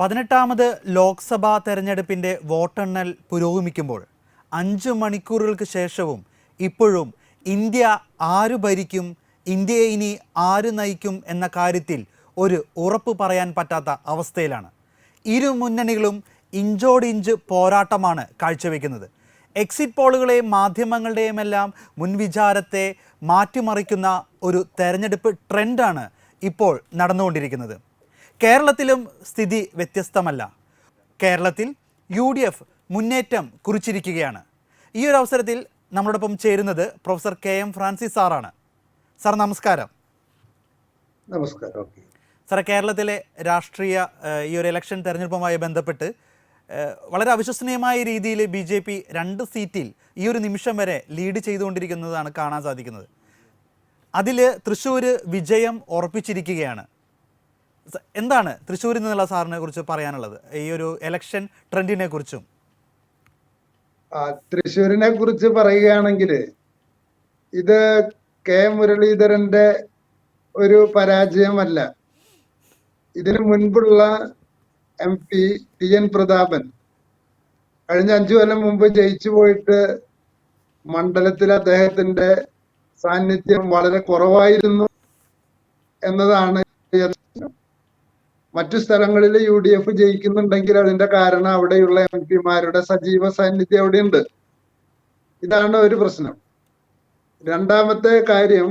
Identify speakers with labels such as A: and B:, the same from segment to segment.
A: 18ാമത് ലോക്സഭാ തെരഞ്ഞെടുപ്പിൻ്റെ വോട്ടെണ്ണൽ പുരോഗമിക്കുമ്പോൾ 5 മണിക്കൂറുകൾക്ക് ശേഷവും ഇപ്പോഴും ഇന്ത്യ ആര് ഭരിക്കും, ഇന്ത്യയെ ഇനി ആര് നയിക്കും എന്ന കാര്യത്തിൽ ഒരു ഉറപ്പ് പറയാൻ പറ്റാത്ത അവസ്ഥയിലാണ്. ഇരു മുന്നണികളും ഇഞ്ചോടിഞ്ച് പോരാട്ടമാണ് കാഴ്ചവെക്കുന്നത്. എക്സിറ്റ് പോളുകളെയും മാധ്യമങ്ങളുടെയുമെല്ലാം മുൻവിചാരത്തെ മാറ്റിമറിക്കുന്ന ഒരു തെരഞ്ഞെടുപ്പ് ട്രെൻഡാണ് ഇപ്പോൾ നടന്നുകൊണ്ടിരിക്കുന്നത്. കേരളത്തിലും സ്ഥിതി വ്യത്യസ്തമല്ല. കേരളത്തിൽ UDF മുന്നേറ്റം കുറിച്ചിരിക്കുകയാണ്. ഈ ഒരു അവസരത്തിൽ നമ്മളോടൊപ്പം ചേരുന്നത് പ്രൊഫസർ KM ഫ്രാൻസിസ് സാറാണ്. സാർ നമസ്കാരം.
B: നമസ്കാരം.
A: സാറേ, കേരളത്തിലെ രാഷ്ട്രീയ ഈ ഒരു ഇലക്ഷൻ തെരഞ്ഞെടുപ്പുമായി ബന്ധപ്പെട്ട് വളരെ അവിശ്വസനീയമായ രീതിയിൽ BJP 2 സീറ്റിൽ ഈ ഒരു നിമിഷം വരെ ലീഡ് ചെയ്തുകൊണ്ടിരിക്കുന്നതാണ് കാണാൻ സാധിക്കുന്നത്. അതിൽ തൃശ്ശൂർ വിജയം ഉറപ്പിച്ചിരിക്കുകയാണ്. എന്താണ് തൃശ്ശൂരിൽ നിന്നുള്ള സാറിനെ കുറിച്ച് പറയാനുള്ളത്, ഈ ഒരു ഇലക്ഷൻ ട്രെൻഡിനെ കുറിച്ചും?
B: തൃശ്ശൂരിനെ കുറിച്ച് പറയുകയാണെങ്കിൽ ഇത് K മുരളീധരന്റെ ഒരു പരാജയമല്ല. ഇതിനു മുൻപുള്ള MP TN പ്രതാപൻ കഴിഞ്ഞ 5 കൊല്ലം മുമ്പ് ജയിച്ചു പോയിട്ട് മണ്ഡലത്തിൽ അദ്ദേഹത്തിന്റെ സാന്നിധ്യം വളരെ കുറവായിരുന്നു എന്നതാണ്. മറ്റു സ്ഥലങ്ങളിൽ UDF ജയിക്കുന്നുണ്ടെങ്കിൽ അതിന്റെ കാരണം അവിടെയുള്ള MP-മാരുടെ സജീവ സാന്നിധ്യം അവിടെയുണ്ട്. ഇതാണ് ഒരു പ്രശ്നം. രണ്ടാമത്തെ കാര്യം,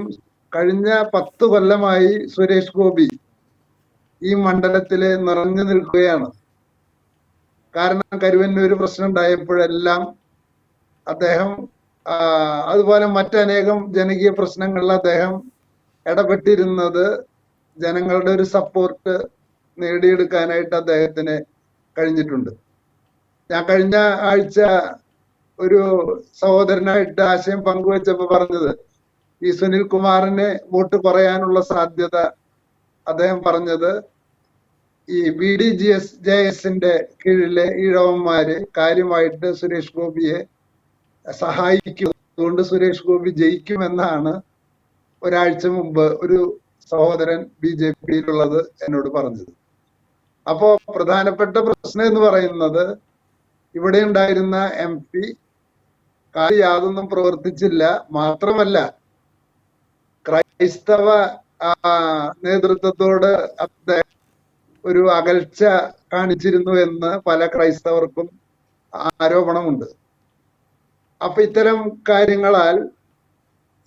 B: കഴിഞ്ഞ 10 കൊല്ലമായി സുരേഷ് ഗോപി ഈ മണ്ഡലത്തില് നിറഞ്ഞു നിൽക്കുകയാണ്. കാരണം കരുവന്നൂര് പ്രശ്നം ഉണ്ടായപ്പോഴെല്ലാം അദ്ദേഹം അതുപോലെ മറ്റനേകം ജനകീയ പ്രശ്നങ്ങളിൽ അദ്ദേഹം ഇടപെട്ടിരുന്നത് ജനങ്ങളുടെ ഒരു സപ്പോർട്ട് നേടിയെടുക്കാനായിട്ട് അദ്ദേഹത്തിന് കഴിഞ്ഞിട്ടുണ്ട്. ഞാൻ കഴിഞ്ഞ ആഴ്ച ഒരു സഹോദരനായിട്ട് ആശയം പങ്കുവെച്ചപ്പോൾ പറഞ്ഞത്, ഈ സുനിൽ കുമാറിന് വോട്ട് കുറയാനുള്ള സാധ്യത അദ്ദേഹം പറഞ്ഞത് ഈ BDJS-ന്റെ കീഴിലെ ഈഴവന്മാര് കാര്യമായിട്ട് സുരേഷ് ഗോപിയെ സഹായിക്കും, അതുകൊണ്ട് സുരേഷ് ഗോപി ജയിക്കുമെന്നാണ് ഒരാഴ്ച മുമ്പ് ഒരു സഹോദരൻ BJP-യിലുള്ളത് എന്നോട് പറഞ്ഞത്. അപ്പോ പ്രധാനപ്പെട്ട പ്രശ്നം എന്ന് പറയുന്നത്, ഇവിടെ ഉണ്ടായിരുന്ന MP യാതൊന്നും പ്രവർത്തിച്ചില്ല. മാത്രമല്ല ക്രൈസ്തവ നേതൃത്വത്തോട് അദ്ദേഹം ഒരു അകൽച്ച കാണിച്ചിരുന്നു എന്ന് പല ക്രൈസ്തവർക്കും ആരോപണമുണ്ട്. അപ്പൊ ഇത്തരം കാര്യങ്ങളാൽ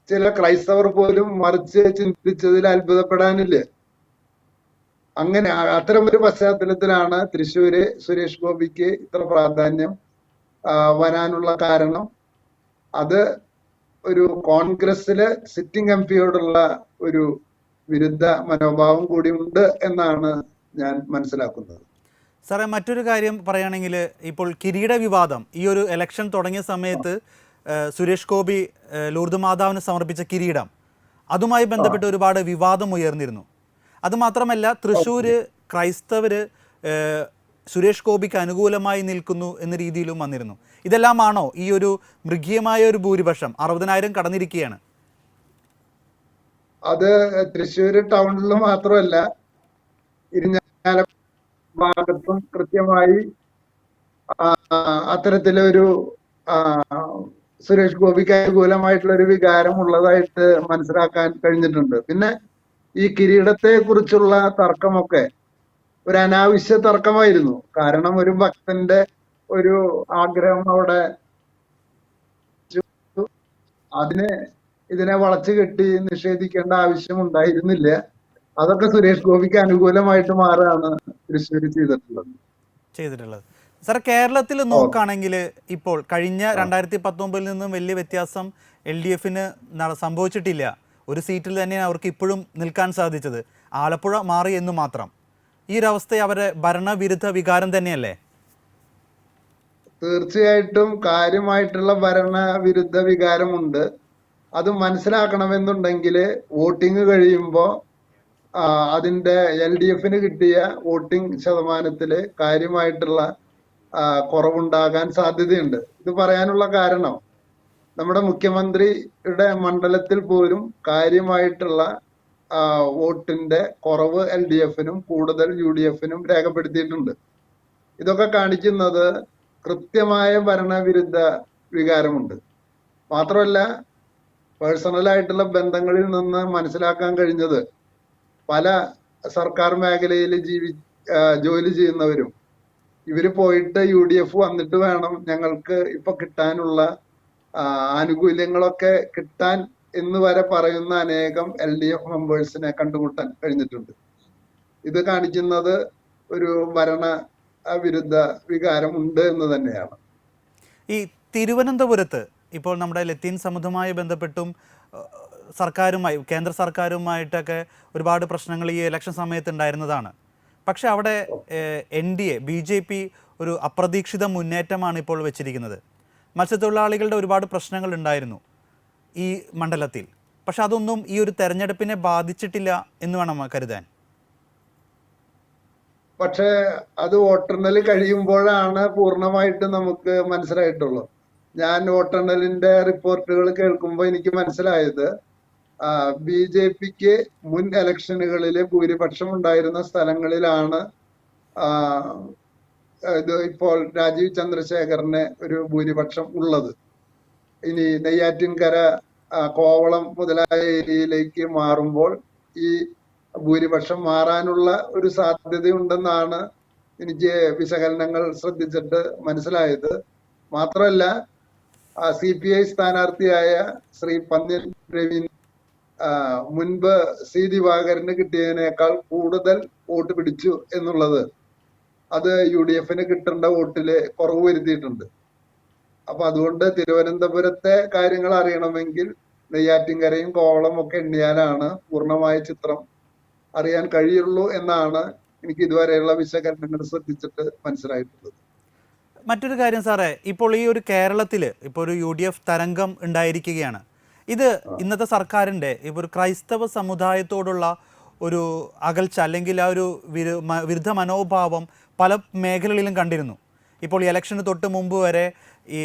B: ചില ക്രൈസ്തവർ പോലും മറിച്ച് ചിന്തിച്ചതിൽ അത്ഭുതപ്പെടാനില്ല. അങ്ങനെ അത്തരമൊരു പശ്ചാത്തലത്തിലാണ് തൃശ്ശൂര് സുരേഷ് ഗോപിക്ക് ഇത്ര പ്രാധാന്യം വരാനുള്ള കാരണം. അത് ഒരു കോൺഗ്രസില് സിറ്റിംഗ് MP-യോടുള്ള ഒരു വിരുദ്ധ മനോഭാവം കൂടി ഉണ്ട് എന്നാണ് ഞാൻ മനസ്സിലാക്കുന്നത്.
A: സാറേ, മറ്റൊരു കാര്യം പറയുകയാണെങ്കിൽ, ഇപ്പോൾ കിരീട വിവാദം ഈ ഒരു ഇലക്ഷൻ തുടങ്ങിയ സമയത്ത് സുരേഷ് ഗോപി ലൂർദ് മാതാവിന് സമർപ്പിച്ച കിരീടം, അതുമായി ബന്ധപ്പെട്ട് ഒരുപാട് വിവാദം ഉയർന്നിരുന്നു. അതുമാത്രമല്ല, തൃശ്ശൂര് ക്രൈസ്തവര് സുരേഷ് ഗോപിക്ക് അനുകൂലമായി നിൽക്കുന്നു എന്ന രീതിയിലും വന്നിരുന്നു. ഇതെല്ലാമാണോ ഈ ഒരു മൃഗീയമായ ഒരു ഭൂരിപക്ഷം 60,000 കടന്നിരിക്കുകയാണ്?
B: അത് തൃശ്ശൂര് ടൗണിൽ മാത്രമല്ല, ഇരിഞ്ഞാലക്കുട ഭാഗത്തും കൃത്യമായി അത്തരത്തിലൊരു സുരേഷ് ഗോപിക്ക് അനുകൂലമായിട്ടുള്ള ഒരു വികാരം ഉള്ളതായിട്ട് മനസ്സിലാക്കാൻ കഴിഞ്ഞിട്ടുണ്ട്. പിന്നെ ഈ കിരീടത്തെ കുറിച്ചുള്ള തർക്കമൊക്കെ ഒരു അനാവശ്യ തർക്കമായിരുന്നു. കാരണം ഒരു ഭക്തന്റെ ഒരു ആഗ്രഹം അവിടെ, ഇതിനെ വളച്ചു കെട്ടി നിഷേധിക്കേണ്ട ആവശ്യം ഉണ്ടായിരുന്നില്ല. അതൊക്കെ സുരേഷ് ഗോപിക്ക് അനുകൂലമായിട്ട് മാറാണ് തൃശ്ശൂർ ചെയ്തിട്ടുള്ളത്.
A: സാർ, കേരളത്തിൽ നോക്കുകയാണെങ്കിൽ ഇപ്പോൾ കഴിഞ്ഞ 2019 നിന്നും വലിയ വ്യത്യാസം LDF-ന് സംഭവിച്ചിട്ടില്ല. ഒരു സീറ്റിൽ തന്നെയാണ് അവർക്ക് ഇപ്പോഴും നിൽക്കാൻ സാധിച്ചത്. ആലപ്പുഴ മാറി എന്ന് മാത്രം. ഈ ഒരു അവസ്ഥ അവരുടെ ഭരണവിരുദ്ധ വികാരം തന്നെയല്ലേ?
B: തീർച്ചയായിട്ടും കാര്യമായിട്ടുള്ള ഭരണവിരുദ്ധ വികാരമുണ്ട്. അത് മനസ്സിലാക്കണമെന്നുണ്ടെങ്കിൽ വോട്ടിംഗ് കഴിയുമ്പോൾ അതിന്റെ LDF-ന് കിട്ടിയ വോട്ടിംഗ് ശതമാനത്തില് കാര്യമായിട്ടുള്ള കുറവുണ്ടാകാൻ സാധ്യതയുണ്ട്. ഇത് പറയാനുള്ള കാരണം, നമ്മുടെ മുഖ്യമന്ത്രിയുടെ മണ്ഡലത്തിൽ പോലും കാര്യമായിട്ടുള്ള വോട്ടിന്റെ കുറവ് LDF-നും കൂടുതൽ UDF-നും രേഖപ്പെടുത്തിയിട്ടുണ്ട്. ഇതൊക്കെ കാണിക്കുന്നത് കൃത്യമായ ഭരണവിരുദ്ധ വികാരമുണ്ട്. മാത്രമല്ല, പേഴ്സണലായിട്ടുള്ള ബന്ധങ്ങളിൽ നിന്ന് മനസ്സിലാക്കാൻ കഴിഞ്ഞത് പല സർക്കാർ മേഖലയിൽ ജോലി ചെയ്യുന്നവരും ഇവര് പോയിട്ട് UDF വന്നിട്ട് വേണം ഞങ്ങൾക്ക് ഇപ്പൊ കിട്ടാനുള്ള ആനുകൂല്യങ്ങളൊക്കെ കിട്ടാൻ എന്ന് വരെ പറയുന്ന അനേകം LDF മെമ്പേഴ്സിനെ കണ്ടുമുട്ടാൻ കഴിഞ്ഞിട്ടുണ്ട്. ഇത് കാണിക്കുന്നത് ഒരു ഭരണ വിരുദ്ധ വികാരം ഉണ്ട് എന്ന് തന്നെയാണ്.
A: ഈ തിരുവനന്തപുരത്ത് ഇപ്പോൾ നമ്മുടെ ലത്തീൻ സമുദായവുമായി ബന്ധപ്പെട്ടും സർക്കാരുമായി, കേന്ദ്ര സർക്കാരുമായിട്ടൊക്കെ ഒരുപാട് പ്രശ്നങ്ങൾ ഈ ഇലക്ഷൻ സമയത്ത് ഉണ്ടായിരുന്നതാണ്. പക്ഷെ അവിടെ NDA BJP ഒരു അപ്രതീക്ഷിത മുന്നേറ്റമാണ് ഇപ്പോൾ വെച്ചിരിക്കുന്നത്. മത്സ്യത്തൊഴിലാളികളുടെ ഒരുപാട് പ്രശ്നങ്ങൾ ഉണ്ടായിരുന്നു ഈ മണ്ഡലത്തിൽ. പക്ഷെ അതൊന്നും ഈ ഒരു തെരഞ്ഞെടുപ്പിനെ ബാധിച്ചിട്ടില്ല എന്ന് വേണം കരുതാൻ.
B: പക്ഷെ അത് വോട്ടെണ്ണൽ കഴിയുമ്പോഴാണ് പൂർണ്ണമായിട്ട് നമുക്ക് മനസ്സിലായിട്ടുള്ളൂ. ഞാൻ വോട്ടെണ്ണലിന്റെ റിപ്പോർട്ടുകൾ കേൾക്കുമ്പോൾ എനിക്ക് മനസ്സിലായത് BJPക്ക് മുൻ ഇലക്ഷനുകളിലെ ഭൂരിപക്ഷം ഉണ്ടായിരുന്ന സ്ഥലങ്ങളിലാണ് ഇത് ഇപ്പോൾ രാജീവ് ചന്ദ്രശേഖറിന് ഒരു ഭൂരിപക്ഷം ഉള്ളത്. ഇനി നെയ്യാറ്റിൻകര, കോവളം മുതലായ ഏരിയയിലേക്ക് മാറുമ്പോൾ ഈ ഭൂരിപക്ഷം മാറാനുള്ള ഒരു സാധ്യതയുണ്ടെന്നാണ് എനിക്ക് വിശകലനങ്ങൾ ശ്രദ്ധിച്ചിട്ട് മനസ്സിലായത്. മാത്രമല്ല, CPI സ്ഥാനാർത്ഥിയായ ശ്രീ പന്ന്യൻ രവീന്ദ്രൻ മുൻപ് C ദിവാകരന് കിട്ടിയതിനേക്കാൾ കൂടുതൽ വോട്ട് പിടിച്ചു എന്നുള്ളത് അത് UDFന് കിട്ടേണ്ട വോട്ടില് കുറവ് വരുത്തിയിട്ടുണ്ട്. അപ്പൊ അതുകൊണ്ട് തിരുവനന്തപുരത്തെ കാര്യങ്ങൾ അറിയണമെങ്കിൽ നെയ്യാറ്റിൻകരയും കോവളം ഒക്കെ എണ്ണിയാലാണ് പൂർണ്ണമായ ചിത്രം അറിയാൻ കഴിയുള്ളൂ എന്നാണ് എനിക്ക് ഇതുവരെയുള്ള വിശകലനങ്ങൾ ശ്രദ്ധിച്ചിട്ട് മനസ്സിലായിട്ടുള്ളത്.
A: മറ്റൊരു കാര്യം സാറേ, ഇപ്പോൾ ഈ ഒരു കേരളത്തിൽ ഇപ്പോൾ ഒരു UDF തരംഗം ഉണ്ടായിരിക്കുകയാണ്. ഇത് ഇന്നത്തെ സർക്കാരിൻ്റെ ഇപ്പോൾ ഒരു ക്രൈസ്തവ സമുദായത്തോടുള്ള ഒരു അകൽച്ച അല്ലെങ്കിൽ ആ ഒരു വിരുദ്ധ മനോഭാവം പല മേഖലകളിലും കണ്ടിരുന്നു. ഇപ്പോൾ ഈ ഇലക്ഷന് തൊട്ട് മുമ്പ് വരെ ഈ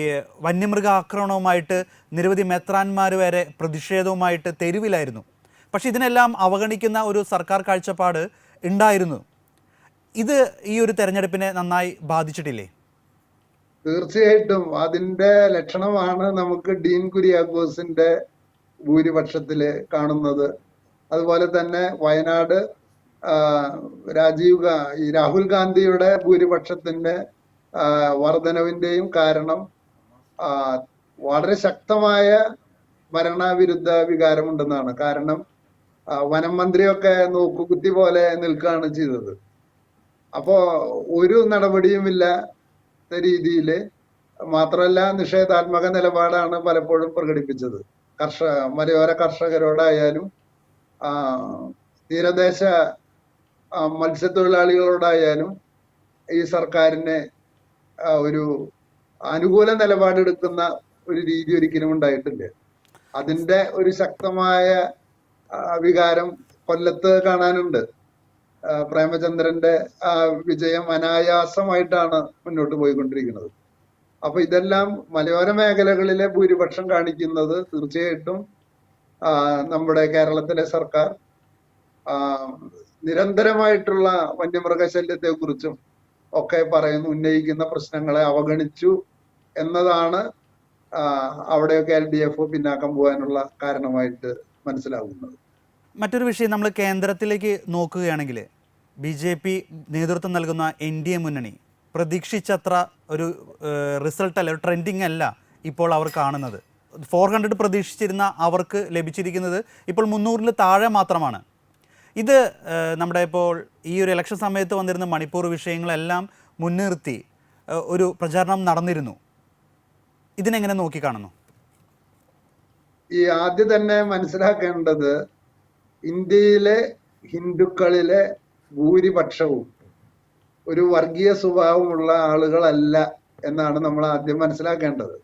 A: വന്യമൃഗ ആക്രമണവുമായിട്ട് നിരവധി മെത്രാന്മാർ വരെ പ്രതിഷേധവുമായിട്ട് തെരുവിലായിരുന്നു. പക്ഷെ ഇതിനെല്ലാം അവഗണിക്കുന്ന ഒരു സർക്കാർ കാഴ്ചപ്പാട് ഉണ്ടായിരുന്നു. ഇത് ഈ ഒരു തെരഞ്ഞെടുപ്പിനെ നന്നായി ബാധിച്ചിട്ടില്ലേ?
B: തീർച്ചയായിട്ടും അതിന്റെ ലക്ഷണമാണ് നമുക്ക് ഡീൻ കുര്യാക്കോസിന്റെ ഭൂരിപക്ഷത്തില് കാണുന്നത്. അതുപോലെ തന്നെ വയനാട് രാഹുൽ ഗാന്ധിയുടെ ഭൂരിപക്ഷത്തിന്റെ വർധനവിന്റെയും കാരണം വളരെ ശക്തമായ ഭരണവിരുദ്ധ വികാരമുണ്ടെന്നാണ്. കാരണം വനം മന്ത്രിയൊക്കെ നോക്കുകുത്തി പോലെ നിൽക്കുകയാണ് ചെയ്തത്. അപ്പോ ഒരു നടപടിയുമില്ലാത്ത രീതിയിൽ, മാത്രമല്ല നിഷേധാത്മക നിലപാടാണ് പലപ്പോഴും പ്രകടിപ്പിച്ചത്. മലയോര കർഷകരോടായാലും തീരദേശ മത്സ്യത്തൊഴിലാളികളോടായാലും ഈ സർക്കാരിനെ ഒരു അനുകൂല നിലപാടെടുക്കുന്ന ഒരു രീതി ഒരിക്കലും ഉണ്ടായിട്ടില്ല. അതിന്റെ ഒരു ശക്തമായ വികാരം കൊല്ലത്ത് കാണാനുണ്ട്. പ്രേമചന്ദ്രന്റെ വിജയം അനായാസമായിട്ടാണ് മുന്നോട്ട് പോയിക്കൊണ്ടിരിക്കുന്നത്. അപ്പൊ ഇതെല്ലാം മലയോര മേഖലകളിലെ ഭൂരിപക്ഷം കാണിക്കുന്നത് തീർച്ചയായിട്ടും നമ്മുടെ കേരളത്തിലെ സർക്കാർ നിരന്തരമായിട്ടുള്ള വന്യമൃഗശല്യത്തെ കുറിച്ചും ഒക്കെ ഉന്നയിക്കുന്ന പ്രശ്നങ്ങളെ അവഗണിച്ചു എന്നതാണ് അവിടെയൊക്കെ LDF പിന്നാക്കം പോകാനുള്ള കാരണമായിട്ട് മനസ്സിലാകുന്നത്.
A: മറ്റൊരു വിഷയം, നമ്മൾ കേന്ദ്രത്തിലേക്ക് നോക്കുകയാണെങ്കിൽ BJP നേതൃത്വം നൽകുന്ന NDA മുന്നണി പ്രതീക്ഷിച്ചത്ര ഒരു റിസൾട്ട് അല്ല, ഒരു ട്രെൻഡിങ് അല്ല ഇപ്പോൾ അവർ കാണുന്നത്. 400 പ്രതീക്ഷിച്ചിരുന്ന അവർക്ക് ലഭിച്ചിരിക്കുന്നത് ഇപ്പോൾ 300-ൽ താഴെ മാത്രമാണ്. ഇത് നമ്മുടെ ഇപ്പോൾ ഈ ഒരു ഇലക്ഷൻ സമയത്ത് വന്നിരുന്ന മണിപ്പൂർ വിഷയങ്ങളെല്ലാം മുൻനിർത്തി ഒരു പ്രചാരണം നടന്നിരുന്നു. ഇതിനെങ്ങനെ നോക്കിക്കാണുന്നു?
B: ഈ ആദ്യം തന്നെ മനസ്സിലാക്കേണ്ടത് ഇന്ത്യയിലെ ഹിന്ദുക്കളിലെ ഭൂരിപക്ഷവും ഒരു വർഗീയ സ്വഭാവമുള്ള ആളുകളല്ല എന്നാണ് നമ്മൾ ആദ്യം മനസ്സിലാക്കേണ്ടത്.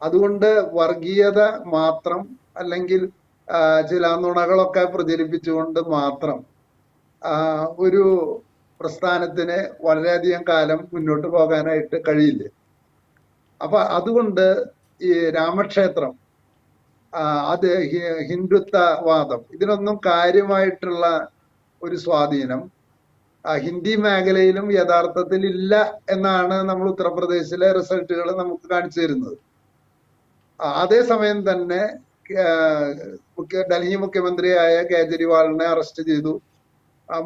B: അതുകൊണ്ട് വർഗീയത മാത്രം അല്ലെങ്കിൽ ചില നുണകളൊക്കെ പ്രചരിപ്പിച്ചുകൊണ്ട് മാത്രം ഒരു പ്രസ്ഥാനത്തിന് വളരെയധികം കാലം മുന്നോട്ട് പോകാനായിട്ട് കഴിയില്ല. അപ്പൊ അതുകൊണ്ട് ഈ രാമക്ഷേത്രം, അത് ഹിന്ദുത്വവാദം, ഇതിനൊന്നും കാര്യമായിട്ടുള്ള ഒരു സ്വാധീനം ഹിന്ദി മേഖലയിലും യഥാർത്ഥത്തിൽ ഇല്ല എന്നാണ് നമ്മൾ ഉത്തർപ്രദേശിലെ റിസൾട്ടുകൾ നമുക്ക് കാണിച്ചു തരുന്നത്. അതേസമയം തന്നെ ഡൽഹി മുഖ്യമന്ത്രിയായ കേജ്രിവാളിനെ അറസ്റ്റ് ചെയ്തു.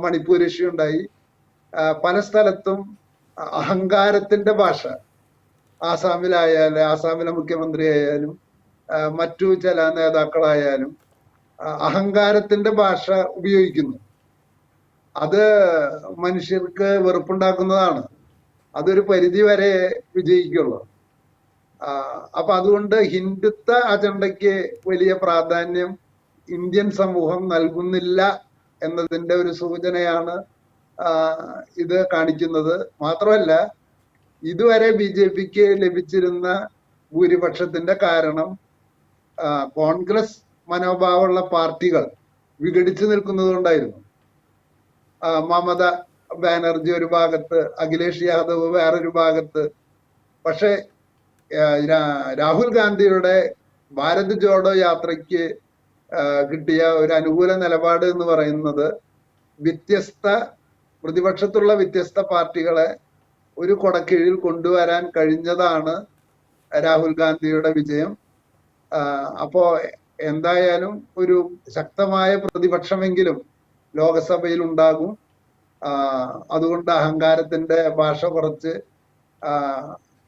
B: മണിപ്പൂർ ഇഷ്യൂ ഉണ്ടായി. പല സ്ഥലത്തും അഹങ്കാരത്തിന്റെ ഭാഷ, ആസാമിലെ മുഖ്യമന്ത്രി ആയാലും മറ്റു ചില നേതാക്കളായാലും അഹങ്കാരത്തിന്റെ ഭാഷ ഉപയോഗിക്കുന്നു. അത് മനുഷ്യർക്ക് വെറുപ്പുണ്ടാക്കുന്നതാണ്. അതൊരു പരിധി വരെ വിജയിക്കുള്ളൂ. അപ്പൊ അതുകൊണ്ട് ഹിന്ദുത്വ അജണ്ടയ്ക്ക് വലിയ പ്രാധാന്യം ഇന്ത്യൻ സമൂഹം നൽകുന്നില്ല എന്നതിന്റെ ഒരു സൂചനയാണ് ഇത് കാണിക്കുന്നത്. മാത്രമല്ല, ഇതുവരെ BJPക്ക് ലഭിച്ചിരുന്ന ഭൂരിപക്ഷത്തിന്റെ കാരണം കോൺഗ്രസ് മനോഭാവമുള്ള പാർട്ടികൾ വിഘടിച്ചു നിൽക്കുന്നത് കൊണ്ടായിരുന്നു. മമത ബാനർജി ഒരു ഭാഗത്ത്, അഖിലേഷ് യാദവ് വേറൊരു ഭാഗത്ത്. പക്ഷെ രാഹുൽ ഗാന്ധിയുടെ ഭാരത് ജോഡോ യാത്രയ്ക്ക് കിട്ടിയ ഒരു അനുകൂല നിലപാട് എന്ന് പറയുന്നത് പ്രതിപക്ഷത്തുള്ള വ്യത്യസ്ത പാർട്ടികളെ ഒരു കൊടക്കീഴിൽ കൊണ്ടുവരാൻ കഴിഞ്ഞതാണ് രാഹുൽ ഗാന്ധിയുടെ വിജയം. അപ്പോ എന്തായാലും ഒരു ശക്തമായ പ്രതിപക്ഷമെങ്കിലും ലോകസഭയിൽ ഉണ്ടാകും. അതുകൊണ്ട് അഹങ്കാരത്തിന്റെ ഭാഷ കുറച്ച്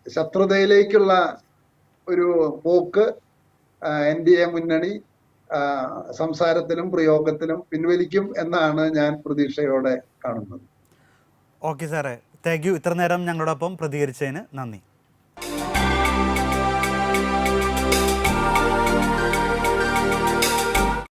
B: ശത്രുതയിലേക്കുള്ള ഒരു പോക്ക് NDA മുന്നണി സംസാരത്തിലും പ്രയോഗത്തിലും പിൻവലിക്കും എന്നാണ് ഞാൻ പ്രതീക്ഷയോടെ കാണുന്നത്.
A: ഓക്കെ സാറേ, താങ്ക് യു. ഇത്ര നേരം ഞങ്ങളോടൊപ്പം പ്രതികരിച്ചതിന് നന്ദി.